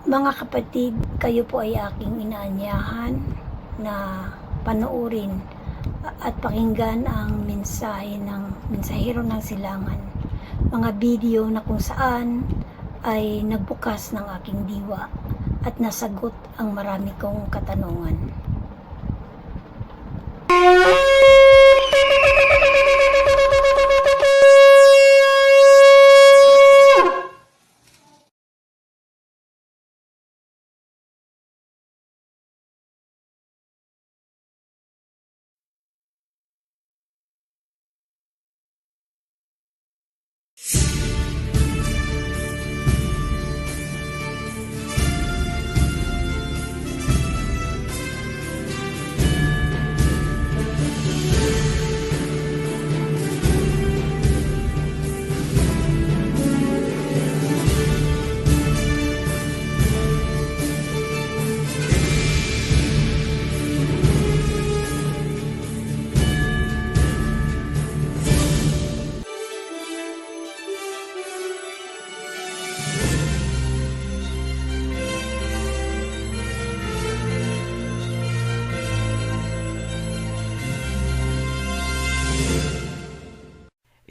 Mga kapatid, kayo po ay aking inaanyahan na panoorin at pakinggan ang mensahe ng mensahero ng silangan. Mga video na kung saan ay nagbukas ng aking diwa at nasagot ang marami kong katanungan.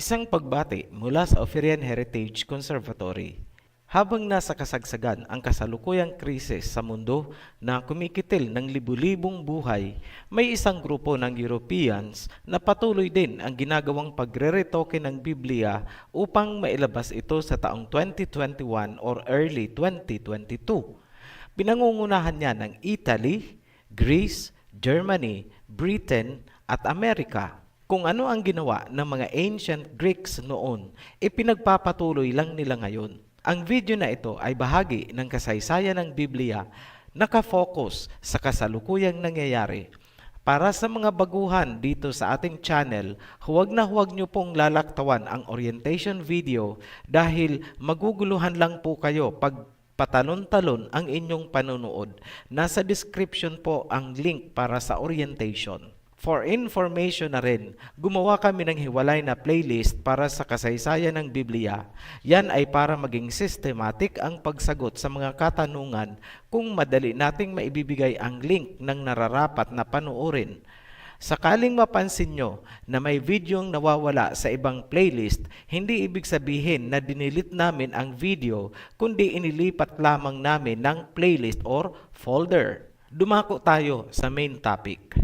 Isang pagbati mula sa Oferian Heritage Conservatory. Habang nasa kasagsagan ang kasalukuyang krisis sa mundo na kumikitil ng libu-libong buhay, may isang grupo ng Europeans na patuloy din ang ginagawang pagre-retoke ng Biblia upang mailabas ito sa taong 2021 or early 2022. Pinangungunahan niya ng Italy, Greece, Germany, Britain at Amerika. Kung ano ang ginawa ng mga ancient Greeks noon, ipinagpapatuloy lang nila ngayon. Ang video na ito ay bahagi ng kasaysayan ng Biblia, nakafocus sa kasalukuyang nangyayari. Para sa mga baguhan dito sa ating channel, huwag niyo pong lalaktawan ang orientation video dahil maguguluhan lang po kayo pag patalon-talon ang inyong panonood. Nasa description po ang link para sa orientation. For information na rin, gumawa kami ng hiwalay na playlist para sa kasaysayan ng Biblia. Yan ay para maging systematic ang pagsagot sa mga katanungan kung madali nating maibibigay ang link ng nararapat na panuorin. Sakaling mapansin nyo na may videong nawawala sa ibang playlist, hindi ibig sabihin na dinilit namin ang video, kundi inilipat lamang namin ng playlist or folder. Dumako tayo sa main topic.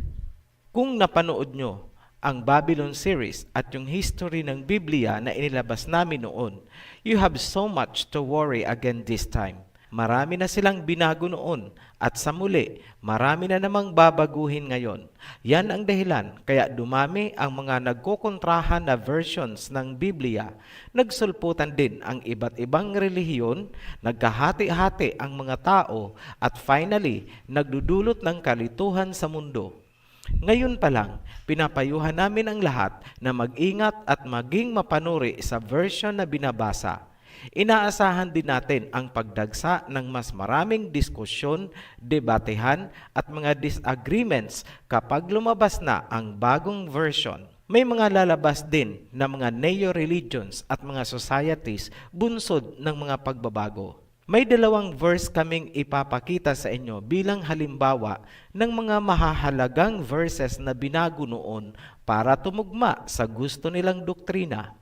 Kung napanood nyo ang Babylon series at yung history ng Biblia na inilabas namin noon, you have so much to worry again this time. Marami na silang binago noon at sa muli, marami na namang babaguhin ngayon. Yan ang dahilan kaya dumami ang mga nagkokontrahan na versions ng Biblia. Nagsulputan din ang iba't ibang relihiyon, nagkahati-hati ang mga tao at finally, nagdudulot ng kalituhan sa mundo. Ngayon pa lang, pinapayuhan namin ang lahat na mag-ingat at maging mapanuri sa version na binabasa. Inaasahan din natin ang pagdagsa ng mas maraming diskusyon, debatehan at mga disagreements kapag lumabas na ang bagong version. May mga lalabas din na mga neo-religions at mga societies bunsod ng mga pagbabago. May dalawang verse kaming ipapakita sa inyo bilang halimbawa ng mga mahahalagang verses na binago noon para tumugma sa gusto nilang doktrina.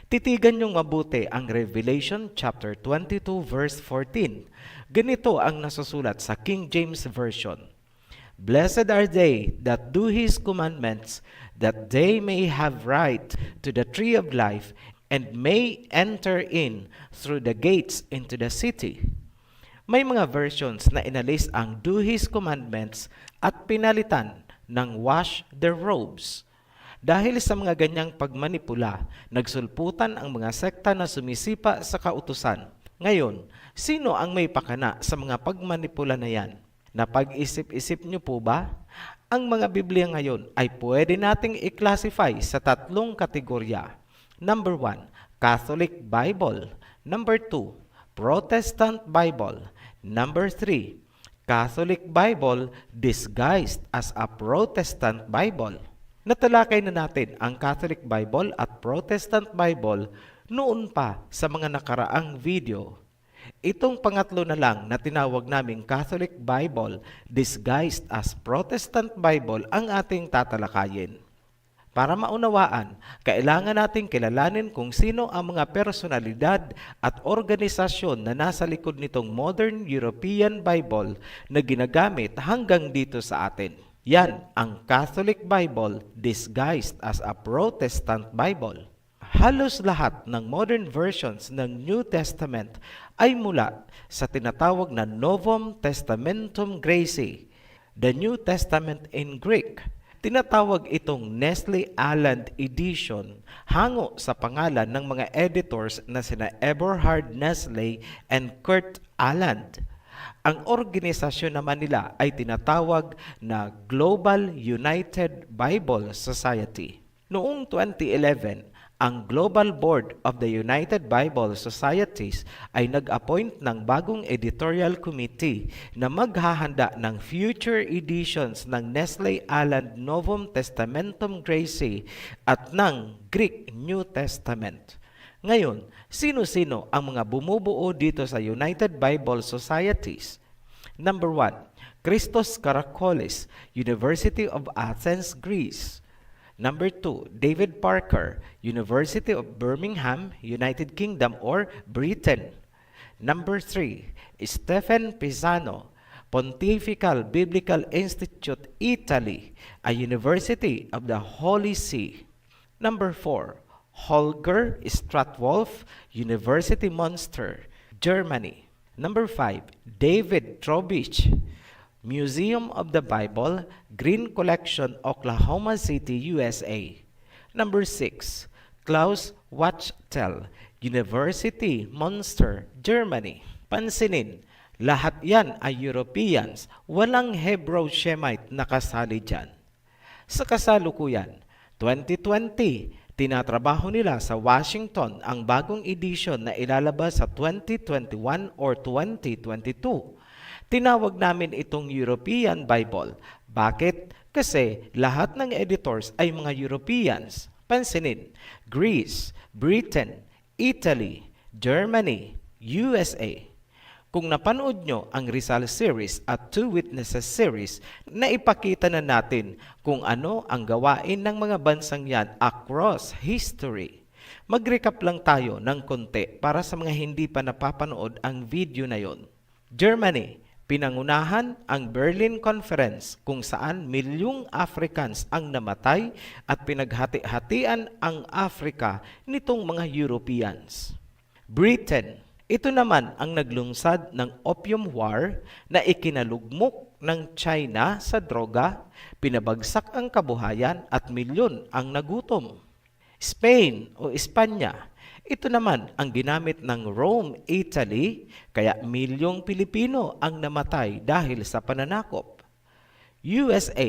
Titigan niyong mabuti ang Revelation chapter 22 verse 14. Ganito ang nasusulat sa King James Version. Blessed are they that do His commandments, that they may have right to the tree of life, and may enter in through the gates into the city. May mga versions na inalis ang do His commandments at pinalitan ng wash their robes. Dahil sa mga ganyang pagmanipula, nagsulputan ang mga sekta na sumisipa sa kautusan. Ngayon, sino ang may pakana sa mga pagmanipula na yan? Napag-isip-isip niyo po ba? Ang mga Biblia ngayon ay pwede nating i-classify sa tatlong kategorya. Number 1, Catholic Bible. Number 2, Protestant Bible. Number 3, Catholic Bible disguised as a Protestant Bible. Natalakay na natin ang Catholic Bible at Protestant Bible noon pa sa mga nakaraang video. Itong pangatlo na lang na tinawag naming Catholic Bible disguised as Protestant Bible ang ating tatalakayin. Para maunawaan, kailangan nating kilalanin kung sino ang mga personalidad at organisasyon na nasa likod nitong modern European Bible na ginagamit hanggang dito sa atin. Yan ang Catholic Bible disguised as a Protestant Bible. Halos lahat ng modern versions ng New Testament ay mula sa tinatawag na Novum Testamentum Graecii, the New Testament in Greek. Tinatawag itong Nestle Aland Edition hango sa pangalan ng mga editors na sina Eberhard Nestle and Kurt Aland. Ang organisasyon naman nila ay tinatawag na Global United Bible Society. Noong 2011, ang Global Board of the United Bible Societies ay nag-appoint ng bagong editorial committee na maghahanda ng future editions ng Nestle Aland Novum Testamentum Graecii at ng Greek New Testament. Ngayon, sino-sino ang mga bumubuo dito sa United Bible Societies? Number 1, Christos Karakolis, University of Athens, Greece. Number 2, David Parker, University of Birmingham, United Kingdom or Britain. Number 3, Stephen Pisano, Pontifical Biblical Institute, Italy, a university of the Holy See. Number 4, Holger Stratwolf, University Münster, Germany. Number 5, David Trowbridge, Museum of the Bible, Green Collection, Oklahoma City, USA. Number 6, Klaus Wachtel, University, Münster, Germany. Pansinin, lahat yan ay Europeans, walang Hebrew-Shemite na kasali dyan. Sa kasalukuyan, 2020, tinatrabaho nila sa Washington ang bagong edisyon na ilalabas sa 2021 or 2022. Tinawag namin itong European Bible. Bakit? Kasi lahat ng editors ay mga Europeans. Pansinin, Greece, Britain, Italy, Germany, USA. Kung napanood nyo ang Rizal series at Two Witnesses series, naipakita na natin kung ano ang gawain ng mga bansang yan across history. Mag-recap lang tayo ng konti para sa mga hindi pa napapanood ang video na yon. Germany, pinangunahan ang Berlin Conference kung saan milyong Africans ang namatay at pinaghati-hatian ang Africa nitong mga Europeans. Britain, ito naman ang naglungsad ng Opium War na ikinalugmok ng China sa droga, pinabagsak ang kabuhayan at milyon ang nagutom. Spain o Espanya, ito naman ang ginamit ng Rome, Italy, kaya milyong Pilipino ang namatay dahil sa pananakop. USA,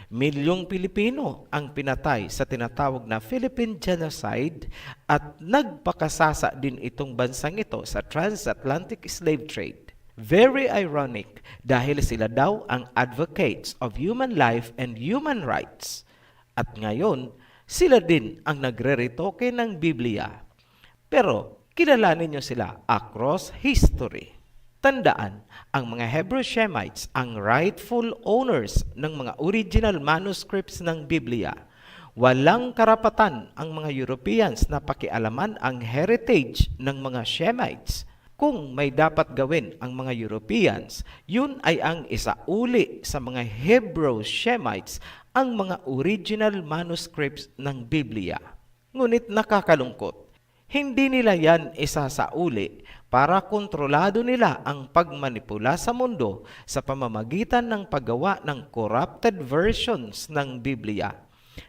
milyong Pilipino ang pinatay sa tinatawag na Philippine Genocide at nagpakasasa din itong bansang ito sa transatlantic slave trade. Very ironic dahil sila daw ang advocates of human life and human rights. At ngayon, sila din ang nagre-retoke ng Biblia. Pero kilalanin nyo sila across history. Tandaan, ang mga Hebrew Shemites ang rightful owners ng mga original manuscripts ng Biblia. Walang karapatan ang mga Europeans na pakialaman ang heritage ng mga Shemites. Kung may dapat gawin ang mga Europeans, yun ay ang isauli sa mga Hebrew Shemites ang mga original manuscripts ng Biblia. Ngunit nakakalungkot, hindi nila yan isasauli para kontrolado nila ang pagmanipula sa mundo sa pamamagitan ng paggawa ng corrupted versions ng Biblia.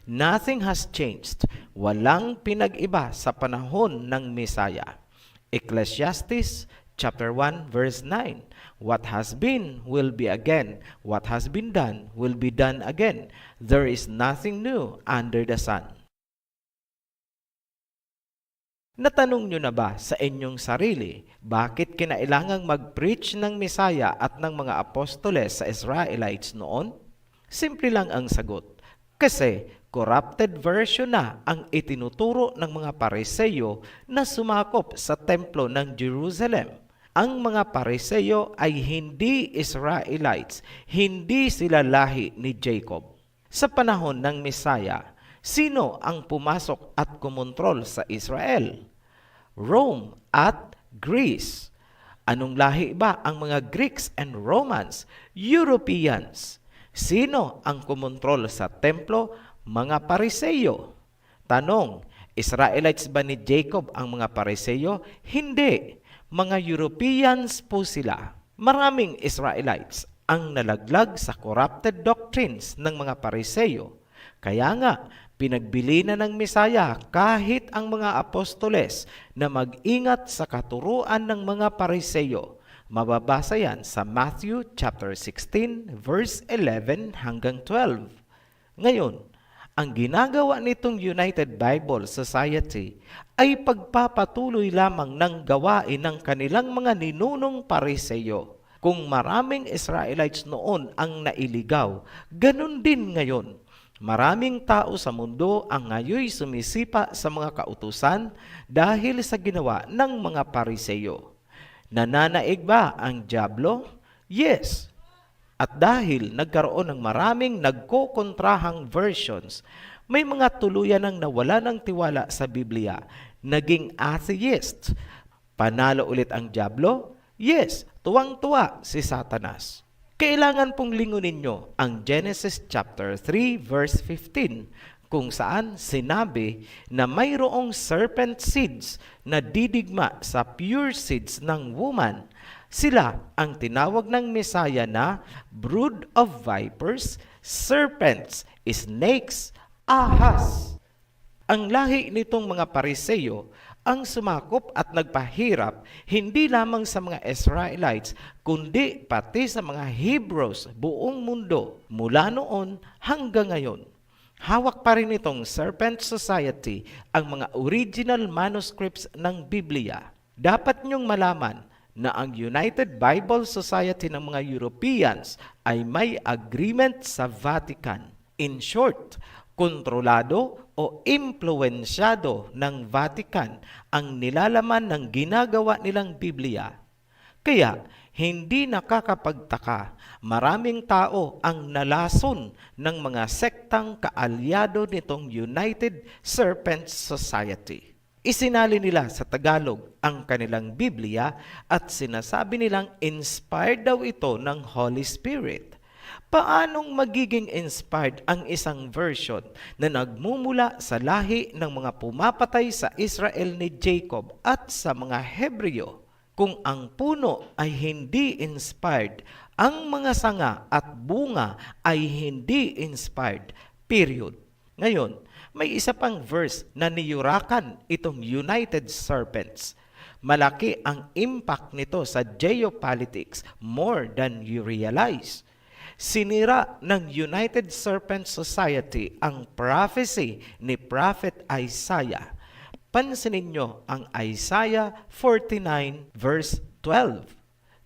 Nothing has changed. Walang pinag-iba sa panahon ng Mesaya. Ecclesiastes chapter 1 verse 9. What has been will be again. What has been done will be done again. There is nothing new under the sun. Natanong nyo na ba sa inyong sarili, bakit kinailangang mag-preach ng Mesaya at ng mga apostoles sa Israelites noon? Simple lang ang sagot. Kasi corrupted version na ang itinuturo ng mga Pariseyo na sumakop sa templo ng Jerusalem. Ang mga Pariseo ay hindi Israelites, hindi sila lahi ni Jacob. Sa panahon ng Mesaya, sino ang pumasok at kumontrol sa Israel? Rome at Greece. Anong lahi ba ang mga Greeks and Romans? Europeans. Sino ang kumontrol sa templo? Mga Pariseo. Tanong, Israelites ba ni Jacob ang mga Pariseo? Hindi. Mga Europeans po sila. Maraming Israelites ang nalaglag sa corrupted doctrines ng mga Pariseo. Kaya nga, pinagbili na ng Mesaya kahit ang mga apostoles na mag-ingat sa katuruan ng mga Pariseo. Mababasa yan sa Matthew chapter 16 verse 11 hanggang 12. Ngayon, ang ginagawa nitong United Bible Society ay pagpapatuloy lamang ng gawain ng kanilang mga ninunong Pariseo. Kung maraming Israelites noon ang nailigaw, ganun din ngayon. Maraming tao sa mundo ang ngayoy sumisipa sa mga kautusan dahil sa ginawa ng mga Pariseo. Nananaig ba ang dyablo? Yes. At dahil nagkaroon ng maraming nagkokontrahang versions, may mga tuluyan ang nawala ng tiwala sa Biblia, naging atheist. Panalo ulit ang dyablo? Yes, tuwang-tuwa si Satanas. Kailangan pong lingunin nyo ang Genesis chapter 3 verse 15 kung saan sinabi na mayroong serpent seeds na didigma sa pure seeds ng woman. Sila ang tinawag ng Mesaya na brood of vipers, serpents, snakes, ahas. Ang lahi nitong mga Pariseo ang sumakop at nagpahirap hindi lamang sa mga Israelites kundi pati sa mga Hebrews buong mundo mula noon hanggang ngayon. Hawak pa rin itong Serpent Society ang mga original manuscripts ng Biblia. Dapat niyong malaman na ang United Bible Society ng mga Europeans ay may agreement sa Vatican. In short, kontrolado o impluensyado ng Vatican ang nilalaman ng ginagawa nilang Biblia. Kaya, hindi nakakapagtaka, maraming tao ang nalason ng mga sektang kaalyado nitong United Serpent Society. Isinali nila sa Tagalog ang kanilang Biblia at sinasabi nilang inspired daw ito ng Holy Spirit. Paanong magiging inspired ang isang version na nagmumula sa lahi ng mga pumapatay sa Israel ni Jacob at sa mga Hebreo? Kung ang puno ay hindi inspired, ang mga sanga at bunga ay hindi inspired. Period. Ngayon, may isa pang verse na niyurakan itong United Serpents. Malaki ang impact nito sa geopolitics more than you realize. Sinira ng United Serpent Society ang prophecy ni Prophet Isaiah. Pansinin nyo ang Isaiah 49 verse 12.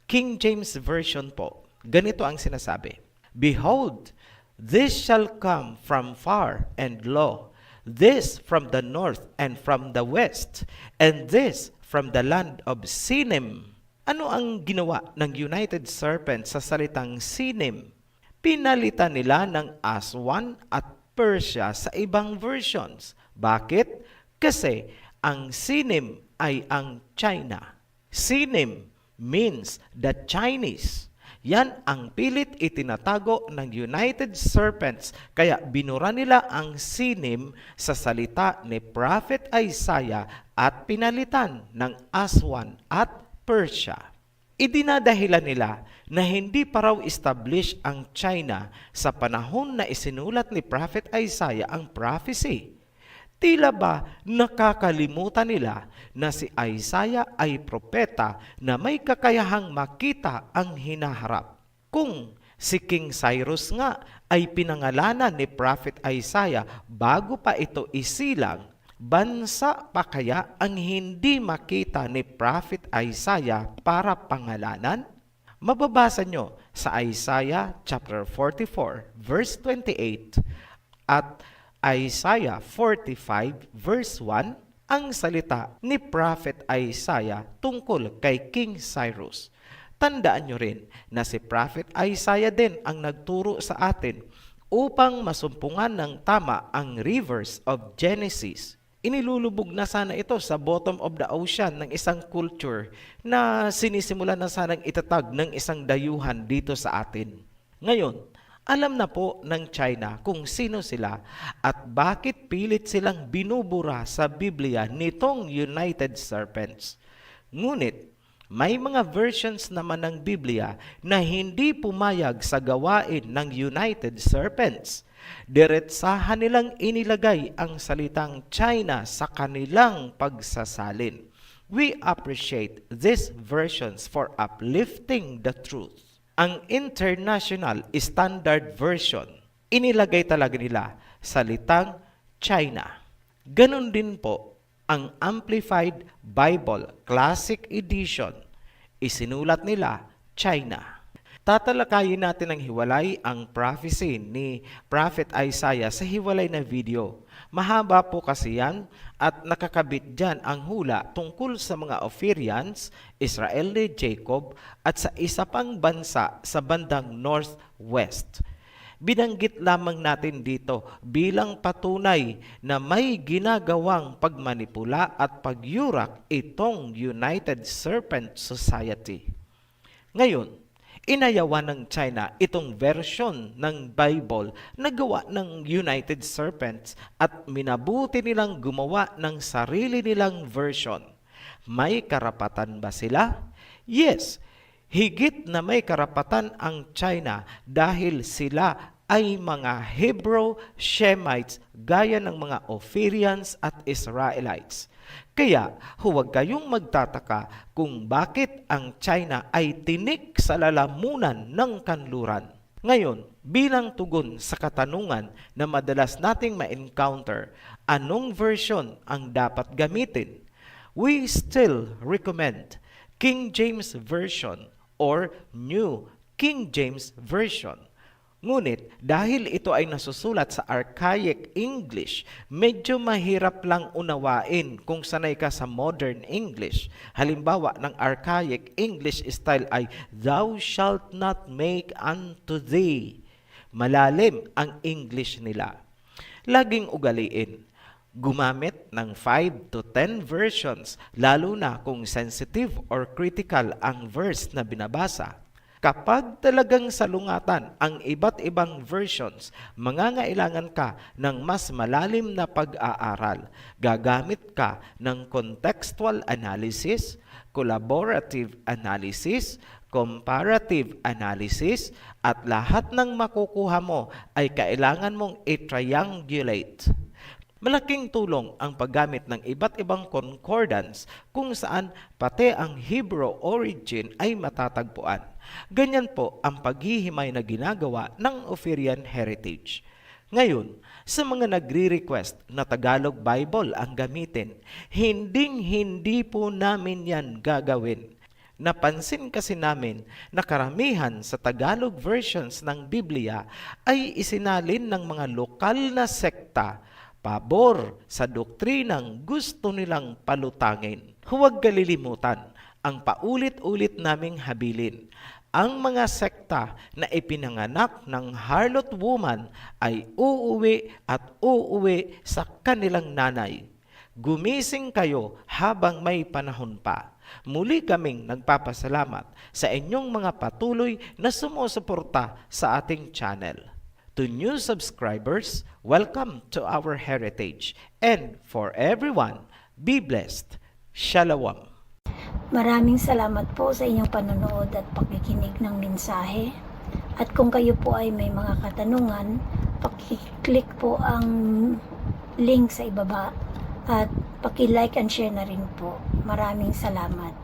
King James Version po, ganito ang sinasabi. Behold, this shall come from far and lo, this from the north and from the west, and this from the land of Sinim. Ano ang ginawa ng United Serpent sa salitang Sinim? Pinalitan nila ng Aswan at Persia sa ibang versions. Bakit? Kasi ang Sinim ay ang China. Sinim means the Chinese. Yan ang pilit itinatago ng United Serpents, kaya binura nila ang Sinim sa salita ni Prophet Isaiah at pinalitan ng Aswan at Persia. Idinadahilan nila na hindi pa raw establish ang China sa panahon na isinulat ni Prophet Isaiah ang prophecy. Tila ba nakakalimutan nila na si Isaiah ay propeta na may kakayahang makita ang hinaharap? Kung si King Cyrus nga ay pinangalanan ni Prophet Isaiah bago pa ito isilang, bansa pa kaya ang hindi makita ni Prophet Isaiah para pangalanan? Mababasa nyo sa Isaiah chapter 44 verse 28 at Isaiah 45 verse 1, ang salita ni Prophet Isaiah tungkol kay King Cyrus. Tandaan nyo rin na si Prophet Isaiah din ang nagturo sa atin upang masumpungan ng tama ang rivers of Genesis. Inilulubog na sana ito sa bottom of the ocean ng isang culture na sinisimulan na sanang itatag ng isang dayuhan dito sa atin. Ngayon, alam na po ng China kung sino sila at bakit pilit silang binubura sa Biblia nitong United Serpents. Ngunit, may mga versions naman ng Biblia na hindi pumayag sa gawain ng United Serpents. Diretsahan nilang inilagay ang salitang China sa kanilang pagsasalin. We appreciate these versions for uplifting the truth. Ang International Standard Version, inilagay talaga nila salitang China. Ganon din po ang Amplified Bible Classic Edition, isinulat nila China. Tatalakayin natin ng hiwalay ang prophecy ni Prophet Isaiah sa hiwalay na video. Mahaba po kasi yan at nakakabit dyan ang hula tungkol sa mga Ophirians, Israel ni Jacob at sa isa pang bansa sa bandang northwest. Binanggit lamang natin dito bilang patunay na may ginagawang pagmanipula at pagyurak itong United Serpent Society. Ngayon, inayawan ng China itong version ng Bible na gawa ng United Serpents at minabuti nilang gumawa ng sarili nilang version. May karapatan ba sila? Yes, higit na may karapatan ang China dahil sila ay mga Hebrew Shemites gaya ng mga Ophirians at Israelites. Kaya huwag kayong magtataka kung bakit ang China ay tinik sa lalamunan ng kanluran. Ngayon, bilang tugon sa katanungan na madalas nating ma-encounter, anong version ang dapat gamitin? We still recommend King James Version or New King James Version. Ngunit dahil ito ay nasusulat sa archaic English, medyo mahirap lang unawain kung sanay ka sa modern English. Halimbawa ng archaic English style ay, "Thou shalt not make unto thee." Malalim ang English nila. Laging ugaliin, gumamit ng 5 to 10 versions, lalo na kung sensitive or critical ang verse na binabasa. Kapag talagang salungatan ang iba't ibang versions, mangangailangan ka ng mas malalim na pag-aaral. Gagamit ka ng contextual analysis, collaborative analysis, comparative analysis, at lahat ng makukuha mo ay kailangan mong i-triangulate. Malaking tulong ang paggamit ng iba't ibang concordance kung saan pati ang Hebrew origin ay matatagpuan. Ganyan po ang paghihimay na ginagawa ng Ophirian Heritage. Ngayon, sa mga nagre-request na Tagalog Bible ang gamitin, hindi po namin yan gagawin. Napansin kasi namin na karamihan sa Tagalog versions ng Biblia ay isinalin ng mga lokal na sekta pabor sa doktrinang gusto nilang palutangin. Huwag kalilimutan ang paulit-ulit naming habilin. Ang mga sekta na ipinanganak ng harlot woman ay uuwi at uuwi sa kanilang nanay. Gumising kayo habang may panahon pa. Muli kaming nagpapasalamat sa inyong mga patuloy na sumusuporta sa ating channel. To new subscribers, welcome to our heritage. And for everyone, be blessed. Shalom. Maraming salamat po sa inyong panonood at pakikinig ng mensahe. At kung kayo po ay may mga katanungan, paki-click po ang link sa ibaba at paki-like and share na rin po. Maraming salamat.